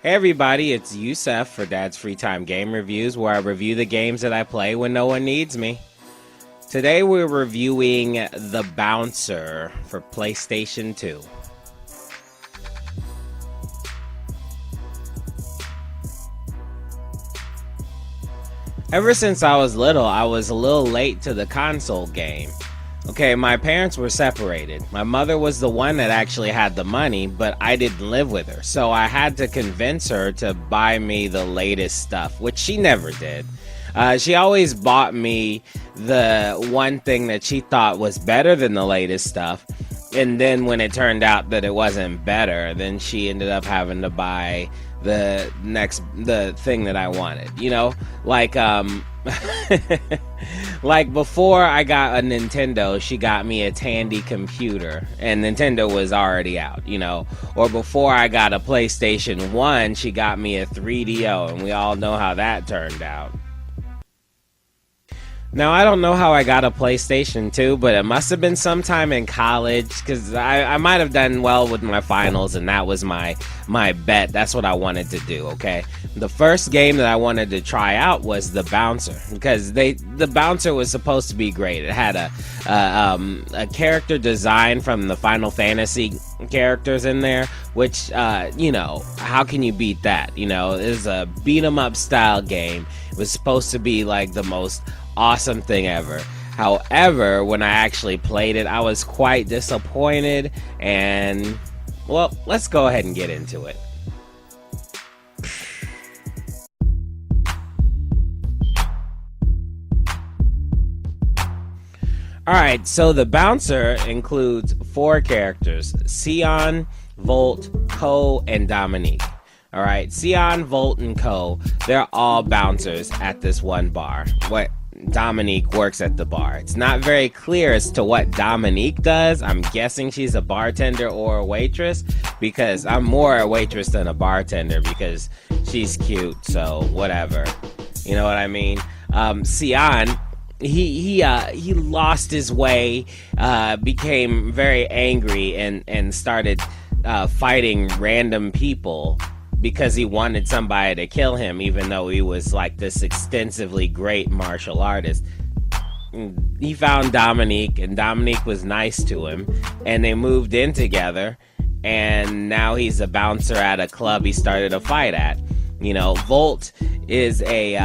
Hey everybody, it's Yusef for Dad's Free Time Game Reviews, where I review the games that I play when no one needs me. Today we're reviewing The Bouncer for PlayStation 2. Ever since I was little, I was a little late to the console game. Okay, my parents were separated. My mother was the one that actually had the money, but I didn't live with her. So I had to convince her to buy me the latest stuff, which she never did. She always bought me the one thing that she thought was better than the latest stuff. And then when it turned out that it wasn't better, then she ended up having to buy the thing that I wanted, you know, like like before I got a Nintendo, she got me a Tandy computer, and Nintendo was already out, you know. Or before I got a PlayStation 1, she got me a 3DO, and we all know how that turned out. Now, I don't know how I got a PlayStation 2, but it must have been sometime in college, because I might have done well with my finals, and that was my bet. That's what I wanted to do, okay? The first game that I wanted to try out was The Bouncer, because The Bouncer was supposed to be great. It had a character design from the Final Fantasy characters in there, which, you know, how can you beat that? You know, it was a beat-em-up style game. It was supposed to be like the most awesome thing ever. However, when I actually played it, I was quite disappointed, and well, let's go ahead and get into it. Alright, so The Bouncer includes 4 characters: Sion, Volt, Ko, and Dominique. Alright, Sion, Volt, and Ko, they're all bouncers at this one bar. Dominique works at the bar. It's not very clear as to what Dominique does. I'm guessing she's a bartender or a waitress, because I'm more a waitress than a bartender because she's cute, so whatever. You know what I mean? Sion, he lost his way, became very angry, and started fighting random people because he wanted somebody to kill him, even though he was like this extensively great martial artist. He found Dominique, and Dominique was nice to him, and they moved in together, and now he's a bouncer at a club he started a fight at. You know, Volt is he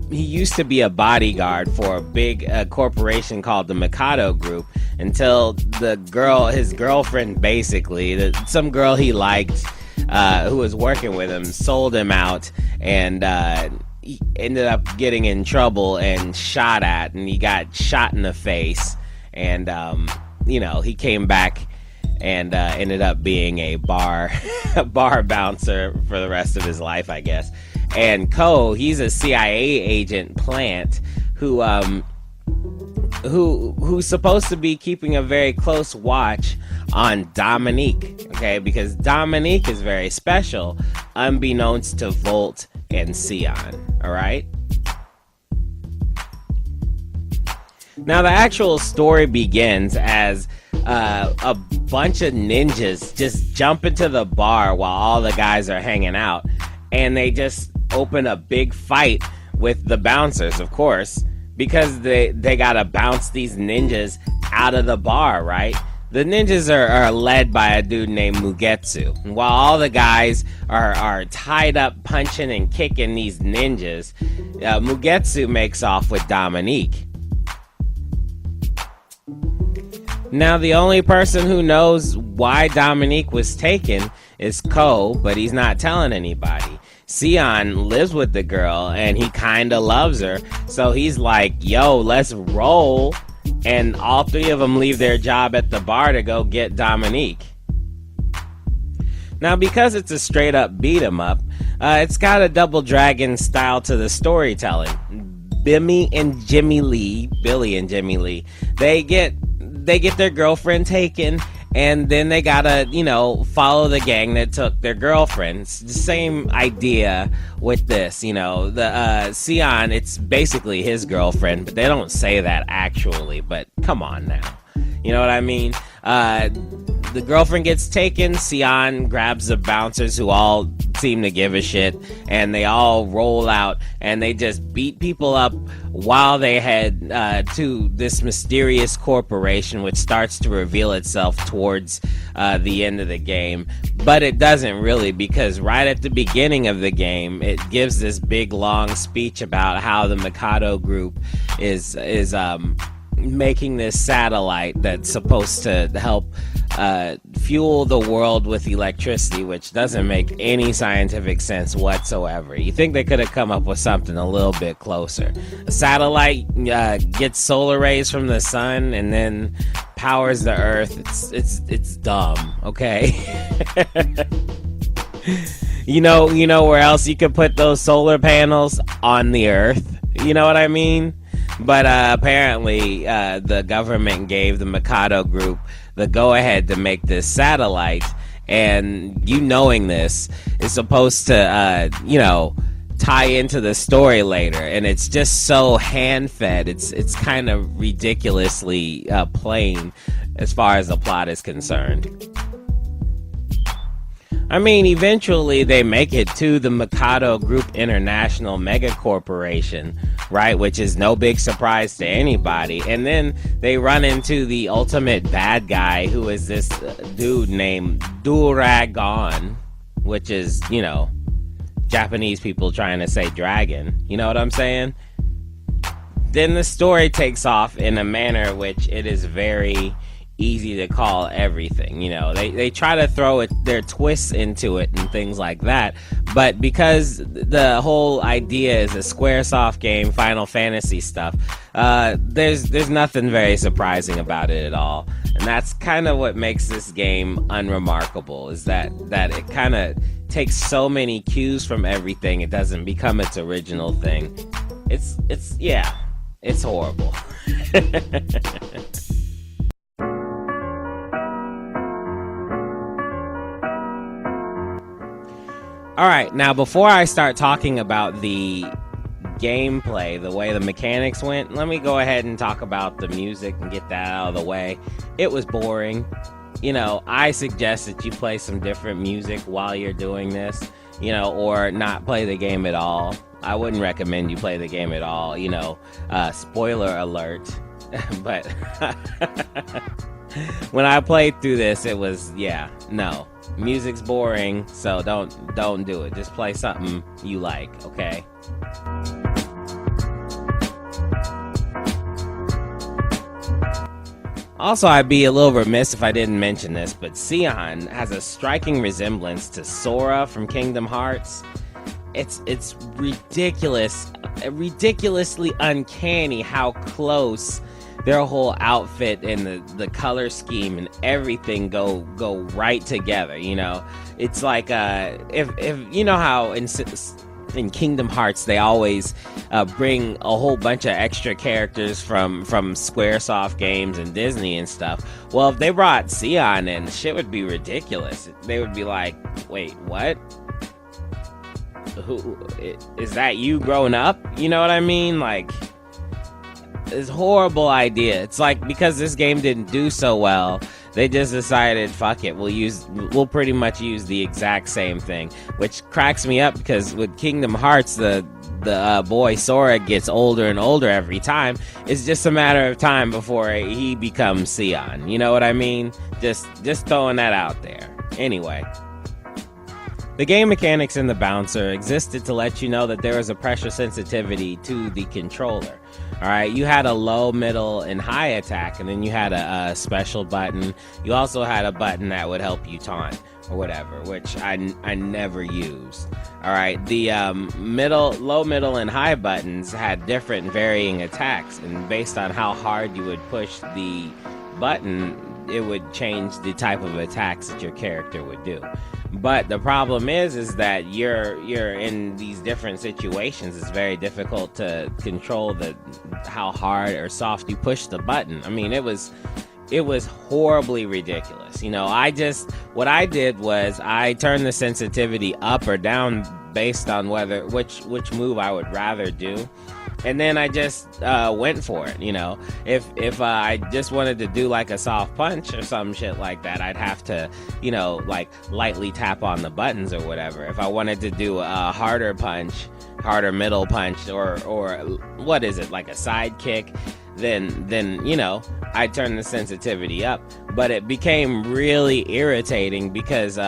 used to be a bodyguard for a big corporation called the Mikado Group, until his girlfriend, basically, some girl he liked, who was working with him, sold him out, and he ended up getting in trouble and shot at, and he got shot in the face, and you know, he came back and ended up being a bar bouncer for the rest of his life, I guess. And Ko, he's a CIA agent, Plant, who's supposed to be keeping a very close watch on Dominique, okay? Because Dominique is very special, unbeknownst to Volt and Sion, all right? Now, the actual story begins as a bunch of ninjas just jump into the bar while all the guys are hanging out, and they just open a big fight with the bouncers, of course, because they gotta bounce these ninjas out of the bar, right? The ninjas are led by a dude named Mugetsu. And while all the guys are tied up punching and kicking these ninjas, Mugetsu makes off with Dominique. Now, the only person who knows why Dominique was taken is Ko, but he's not telling anybody. Sion lives with the girl, and he kinda loves her, so he's like, yo, let's roll. And all 3 of them leave their job at the bar to go get Dominique. Now, because it's a straight up beat 'em up, it's got a Double Dragon style to the storytelling. Billy and Jimmy Lee, they get their girlfriend taken, and then they gotta, you know, follow the gang that took their girlfriends. The same idea with this, you know. The Sion, it's basically his girlfriend, but they don't say that actually, but come on now. You know what I mean? the girlfriend gets taken. Sion grabs the bouncers who all seem to give a shit, and they all roll out and they just beat people up while they head to this mysterious corporation, which starts to reveal itself towards the end of the game. But it doesn't really, because right at the beginning of the game, it gives this big long speech about how the Mikado group is making this satellite that's supposed to help fuel the world with electricity, which doesn't make any scientific sense whatsoever. You think they could have come up with something a little bit closer. A satellite gets solar rays from the sun and then powers the earth. It's dumb, okay? You know where else you could put those solar panels? On the earth. You know what I mean? But apparently the government gave the Mikado group the go-ahead to make this satellite, and you knowing this is supposed to, tie into the story later, and it's just so hand-fed. It's kind of ridiculously plain as far as the plot is concerned. I mean, eventually they make it to the Mikado Group International Mega Corporation, right? Which is no big surprise to anybody. And then they run into the ultimate bad guy, who is this dude named Duragon, which is, Japanese people trying to say dragon. You know what I'm saying? Then the story takes off in a manner which it is very easy to call everything. They try to throw their twists into it and things like that, but because the whole idea is a Squaresoft game, Final Fantasy stuff, there's nothing very surprising about it at all. And that's kind of what makes this game unremarkable, is that it kind of takes so many cues from everything, it doesn't become its original thing. It's horrible. Alright, now before I start talking about the gameplay, the way the mechanics went, let me go ahead and talk about the music and get that out of the way. It was boring. I suggest that you play some different music while you're doing this, or not play the game at all. I wouldn't recommend you play the game at all, spoiler alert. But when I played through this, it was, no. Music's boring, so don't do it. Just play something you like, okay? Also, I'd be a little remiss if I didn't mention this, but Sion has a striking resemblance to Sora from Kingdom Hearts. It's ridiculously uncanny how close their whole outfit and the color scheme and everything go right together. It's like if you know how in Kingdom Hearts they always bring a whole bunch of extra characters from Squaresoft games and Disney and stuff. Well, if they brought Sion in, shit would be ridiculous. They would be like, wait, what? Who is that? You grown up? You know what I mean? Like, it's a horrible idea. It's like, because this game didn't do so well, they just decided, fuck it, we'll pretty much use the exact same thing, which cracks me up, because with Kingdom Hearts, the boy Sora gets older and older every time. It's just a matter of time before he becomes Sion. You know what I mean? Just throwing that out there. Anyway, the game mechanics in the bouncer existed to let you know that there was a pressure sensitivity to the controller. Alright, you had a low, middle, and high attack, and then you had a special button. You also had a button that would help you taunt, or whatever, which I never used. Alright, the low, middle, and high buttons had different varying attacks, and based on how hard you would push the button, it would change the type of attacks that your character would do. But the problem is that you're in these different situations. It's very difficult to control how hard or soft you push the button. I mean, it was horribly ridiculous. What I did was I turned the sensitivity up or down based on which move I would rather do. And then I just went for it, you know. If I just wanted to do like a soft punch or some shit like that, I'd have to, you know, like lightly tap on the buttons or whatever. If I wanted to do a harder punch, harder middle punch, or what is it, like a side kick, then you know, I turned the sensitivity up. But it became really irritating because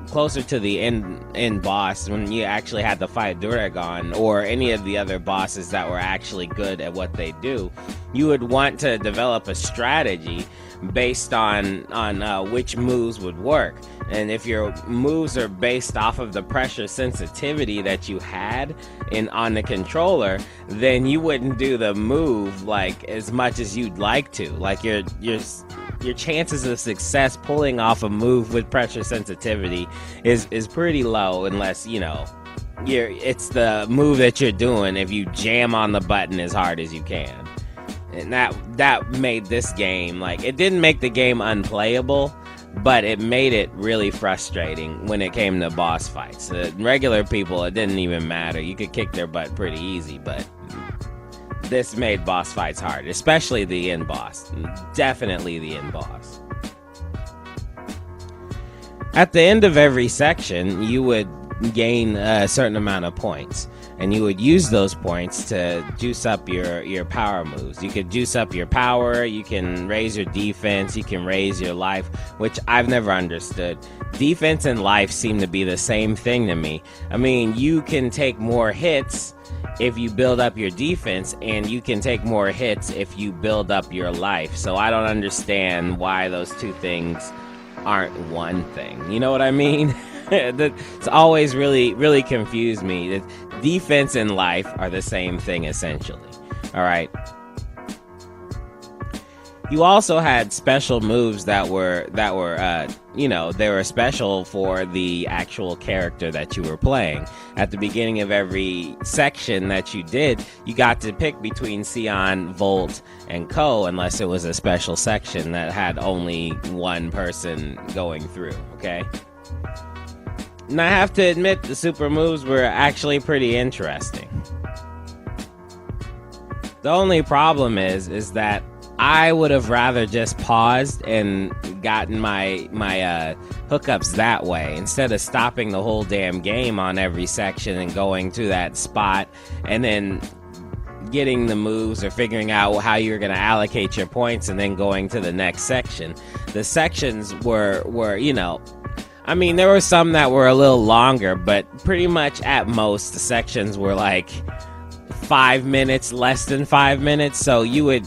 closer to the end boss, when you actually had to fight Duragon or any of the other bosses that were actually good at what they do, you would want to develop a strategy based on which moves would work. And if your moves are based off of the pressure sensitivity that you had on the controller, then you wouldn't do the move like as much as you'd like to. Like your chances of success pulling off a move with pressure sensitivity is pretty low, unless, you know, it's the move that you're doing if you jam on the button as hard as you can. And that made this game, like, it didn't make the game unplayable, but it made it really frustrating when it came to boss fights. Regular people, it didn't even matter. You could kick their butt pretty easy, but this made boss fights hard, especially the end boss. Definitely the end boss. At the end of every section, you would gain a certain amount of points, and you would use those points to juice up your power moves. You could juice up your power, you can raise your defense, you can raise your life, which I've never understood. Defense and life seem to be the same thing to me. I mean, you can take more hits if you build up your defense, and you can take more hits if you build up your life. So I don't understand why those two things aren't one thing. You know what I mean? It's always really confused me. Defense and life are the same thing, essentially. All right. You also had special moves that were you know, they were special for the actual character that you were playing. At the beginning of every section that you did, you got to pick between Sion, Volt, and Ko, unless it was a special section that had only one person going through, okay? And I have to admit, the super moves were actually pretty interesting. The only problem is that I would have rather just paused and gotten my hookups that way, instead of stopping the whole damn game on every section and going to that spot and then getting the moves or figuring out how you're going to allocate your points and then going to the next section. The sections were, you know, I mean, there were some that were a little longer, but pretty much at most the sections were like 5 minutes, less than 5 minutes. So you would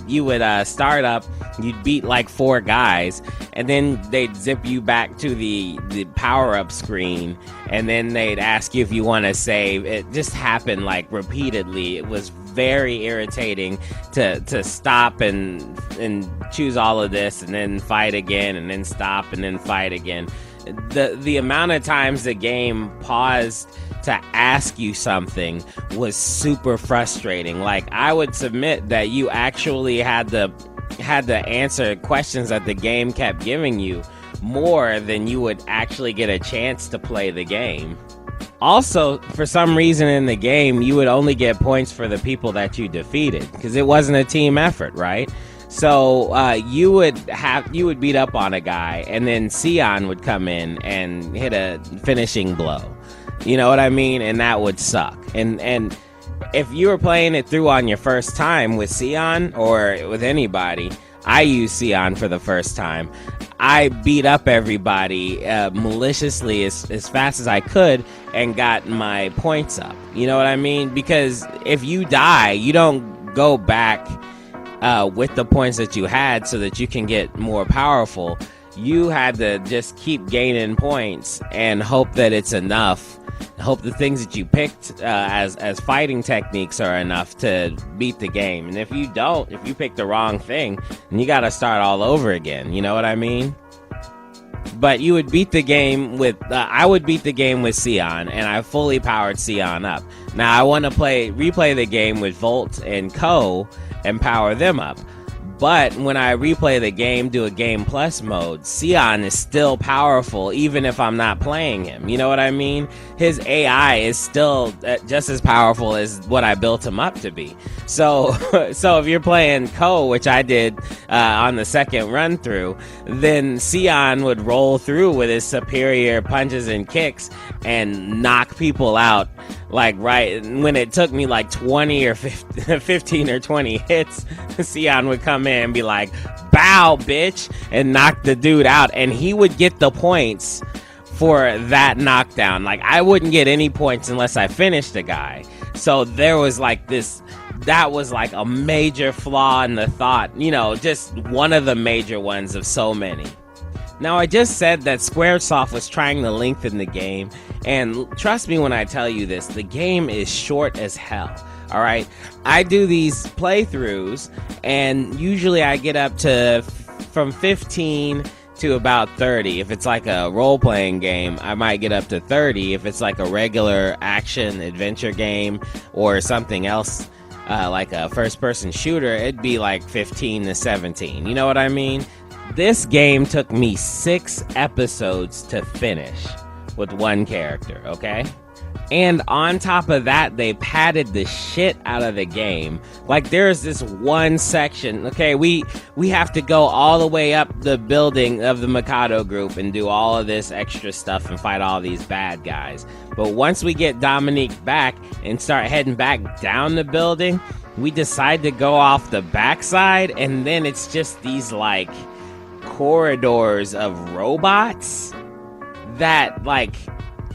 start up, you'd beat like 4 guys, and then they'd zip you back to the power-up screen, and then they'd ask you if you want to save. It just happened like repeatedly. It was very irritating to stop and choose all of this and then fight again and then stop and then fight again. The amount of times the game paused to ask you something was super frustrating. Like, I would submit that you actually had to answer questions that the game kept giving you more than you would actually get a chance to play the game. Also, for some reason in the game, you would only get points for the people that you defeated, because it wasn't a team effort, right? So you would beat up on a guy, and then Sion would come in and hit a finishing blow. You know what I mean? And that would suck. And if you were playing it through on your first time with Sion or with anybody, I used Sion for the first time. I beat up everybody maliciously as fast as I could and got my points up. You know what I mean? Because if you die, you don't go back with the points that you had so that you can get more powerful. You had to just keep gaining points and hope that it's enough. Hope the things that you picked as fighting techniques are enough to beat the game. And if you don't, if you pick the wrong thing, then you got to start all over again. You know what I mean? But you would beat the game with I would beat the game with Sion, and I fully powered Sion up. Now I want to replay the game with Volt and Ko and power them up. But when I replay the game, do a Game Plus mode, Sion is still powerful even if I'm not playing him. You know what I mean? His AI is still just as powerful as what I built him up to be. So if you're playing Ko, which I did on the second run through, then Sion would roll through with his superior punches and kicks and knock people out. Like right when it took me like 20 or 15 or 20 hits, Sion would come in and be like, bow, bitch, and knock the dude out. And he would get the points for that knockdown. Like, I wouldn't get any points unless I finished the guy. So there was like this, that was like a major flaw in the thought, you know, just one of the major ones of so many. Now, I just said that Squaresoft was trying to lengthen the game, and trust me when I tell you this, the game is short as hell, all right? I do these playthroughs, and usually I get up to from 15 to about 30. If it's like a role-playing game, I might get up to 30. If it's like a regular action adventure game or something else, like a first-person shooter, it'd be like 15 to 17. You know what I mean? This game took me 6 episodes to finish with one character, okay? And on top of that, they padded the shit out of the game. Like, there's this one section, okay, we have to go all the way up the building of the Mikado group and do all of this extra stuff and fight all these bad guys. But once we get Dominique back and start heading back down the building, we decide to go off the backside, and then it's just these, like, corridors of robots that like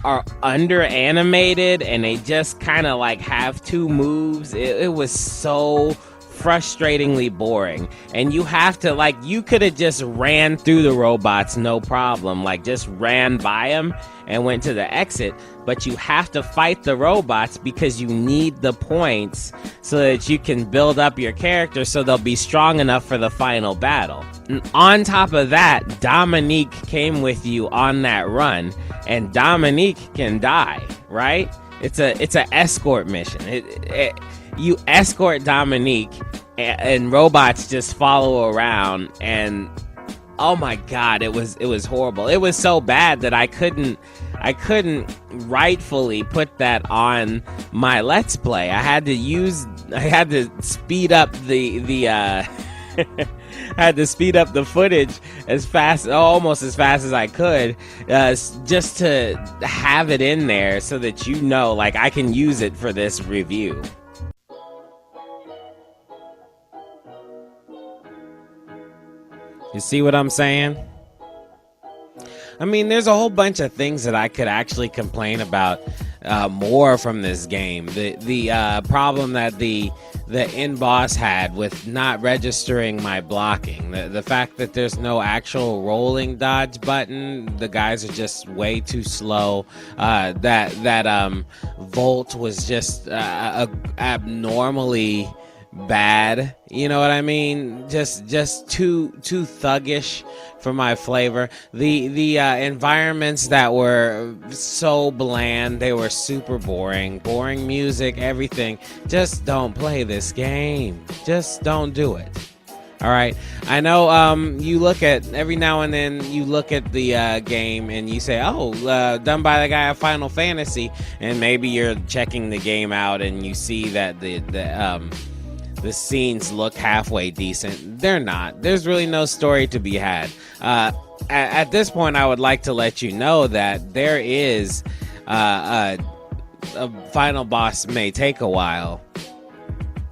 are under animated, and they just kind of like have 2 moves. It was so frustratingly boring, and you have to like, you could have just ran through the robots no problem, like just ran by them and went to the exit, but you have to fight the robots because you need the points so that you can build up your character so they'll be strong enough for the final battle. And on top of that, Dominique came with you on that run, and Dominique can die, right? It's a escort mission. You escort Dominique, and robots just follow around, and oh my god, it was horrible. It was so bad that I couldn't rightfully put that on my Let's Play. I had to speed up the had to speed up the footage almost as fast as I could, just to have it in there so that you know, like, I can use it for this review. You see what I'm saying? I mean, there's a whole bunch of things that I could actually complain about more from this game. The problem that the end boss had with not registering my blocking, the fact that there's no actual rolling dodge button, the guys are just way too slow. That Volt was just abnormally bad, you know what I mean? Just too thuggish for my flavor. The environments that were so bland, they were super boring music, everything. Just don't play this game. Just don't do it. All right, I know you look at, every now and then you look at the game and you say, oh, done by the guy at Final Fantasy, and maybe you're checking the game out and you see that the scenes look halfway decent. They're not. There's really no story to be had. At this point, I would like to let you know that there is a final boss may take a while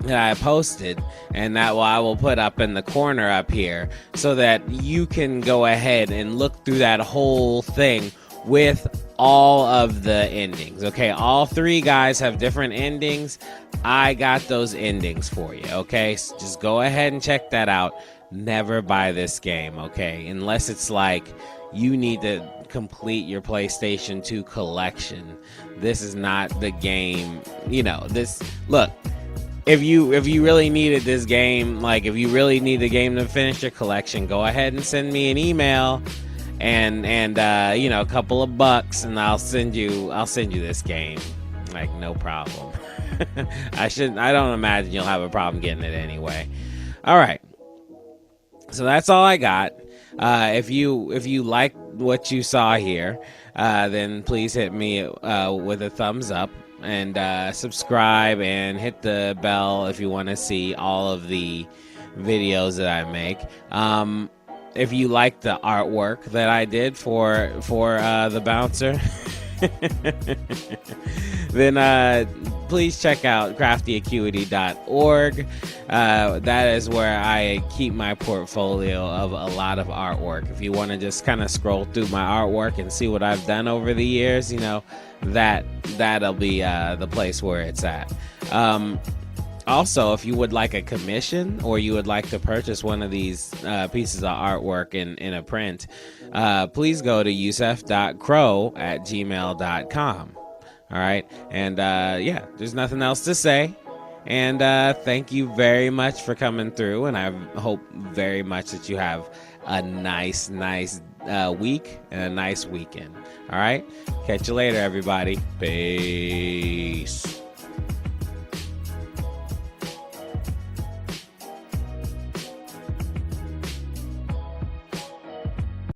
that I posted, and that I will put up in the corner up here so that you can go ahead and look through that whole thing with all of the endings. Okay, all 3 guys have different endings. I got those endings for you, okay? So just go ahead and check that out. Never buy this game, okay? Unless it's like you need to complete your PlayStation 2 collection. This is not the game, you know. This, look, if you really needed this game, like if you really need the game to finish your collection, go ahead and send me an email and you know, a couple of bucks, and I'll send you this game, like, no problem. I don't imagine you'll have a problem getting it anyway. All right, So that's all I got. If you like what you saw here, then please hit me with a thumbs up and subscribe and hit the bell if you want to see all of the videos that I make. If you like the artwork that I did for the bouncer, then please check out craftyacuity.org. That is where I keep my portfolio of a lot of artwork. If you want to just kind of scroll through my artwork and see what I've done over the years, that'll be the place where it's at. Also, if you would like a commission or you would like to purchase one of these pieces of artwork in a print, please go to yusef.crow@gmail.com. All right. And yeah, there's nothing else to say. And thank you very much for coming through. And I hope very much that you have a nice week and a nice weekend. All right. Catch you later, everybody. Peace.